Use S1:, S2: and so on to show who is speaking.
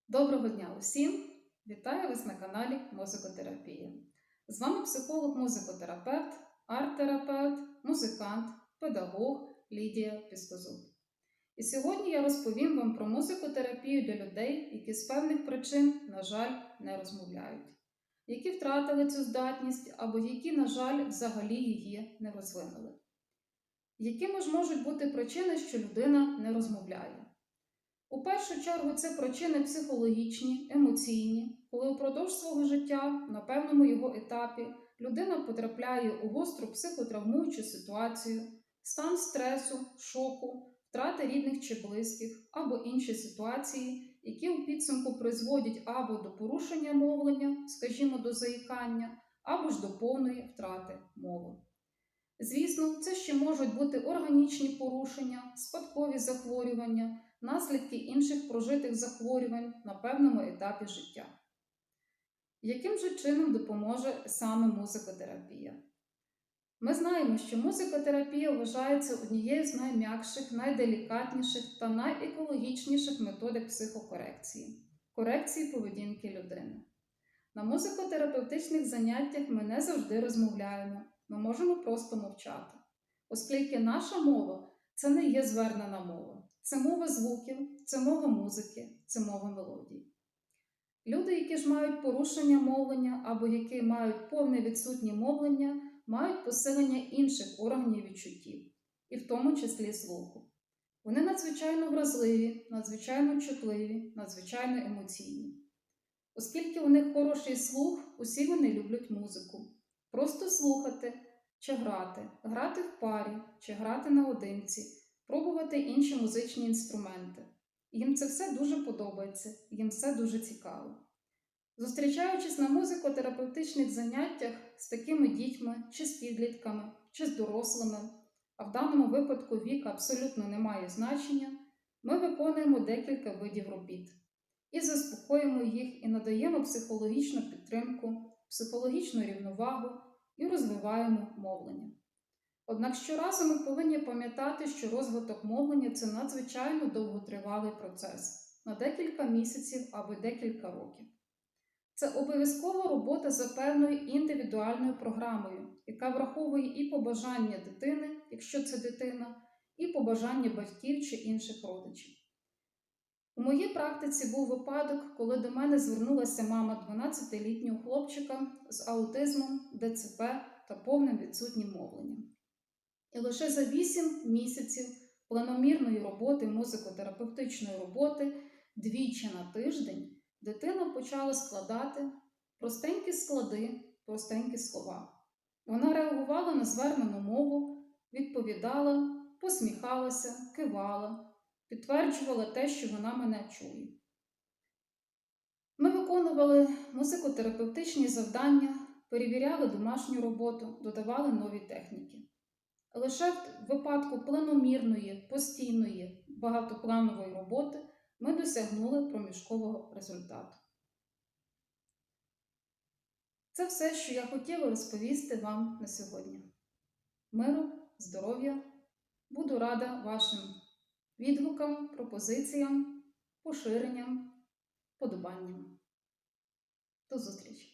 S1: Доброго дня усім! Вітаю вас на каналі Музикотерапія. З вами психолог-музикотерапевт, арт-терапевт, музикант, педагог Лідія Піскозуб. І сьогодні я розповім вам про музикотерапію для людей, які з певних причин, на жаль, не розмовляють, які втратили цю здатність або які, на жаль, взагалі її не розвинули. Якими ж можуть бути причини, що людина не розмовляє? У першу чергу це причини психологічні, емоційні, коли упродовж свого життя, на певному його етапі, людина потрапляє у гостру психотравмуючу ситуацію, стан стресу, шоку, втрати рідних чи близьких, або інші ситуації, які у підсумку призводять або до порушення мовлення, скажімо, до заїкання, або ж до повної втрати мови. Звісно, це ще можуть бути органічні порушення, спадкові захворювання, наслідки інших прожитих захворювань на певному етапі життя. Яким же чином допоможе саме музикотерапія? Ми знаємо, що музикотерапія вважається однією з найм'якших, найделікатніших та найекологічніших методик психокорекції – корекції поведінки людини. На музикотерапевтичних заняттях ми не завжди розмовляємо, ми можемо просто мовчати, оскільки наша мова – це не є звернена мова. Це мова звуків, це мова музики, це мова мелодій. Люди, які ж мають порушення мовлення або які мають повне відсутнє мовлення, мають посилення інших органів відчуттів, і в тому числі слуху. Вони надзвичайно вразливі, надзвичайно чутливі, надзвичайно емоційні. Оскільки у них хороший слух, усі вони люблять музику. Просто слухати чи грати в парі чи грати наодинці, пробувати інші музичні інструменти. Їм це все дуже подобається, їм все дуже цікаво. Зустрічаючись на музикотерапевтичних заняттях з такими дітьми, чи з підлітками, чи з дорослими, а в даному випадку вік абсолютно не має значення, ми виконуємо декілька видів робіт. І заспокоїмо їх, і надаємо психологічну підтримку, психологічну рівновагу і розвиваємо мовлення. Однак щоразу ми повинні пам'ятати, що розвиток мовлення – це надзвичайно довготривалий процес, на декілька місяців або декілька років. Це обов'язкова робота за певною індивідуальною програмою, яка враховує і побажання дитини, якщо це дитина, і побажання батьків чи інших родичів. У моїй практиці був випадок, коли до мене звернулася мама 12-літнього хлопчика з аутизмом, ДЦП та повним відсутнім мовленням. І лише за 8 місяців планомірної роботи, музикотерапевтичної роботи, двічі на тиждень, дитина почала складати простенькі склади, простенькі слова. Вона реагувала на звернену мову, відповідала, посміхалася, кивала, підтверджувала те, що вона мене чує. Ми виконували музикотерапевтичні завдання, перевіряли домашню роботу, додавали нові техніки. Лише в випадку планомірної, постійної, багатопланової роботи ми досягнули проміжкового результату. Це все, що я хотіла розповісти вам на сьогодні. Миру, здоров'я, буду рада вашим відгукам, пропозиціям, поширенням, вподобанням. До зустрічі!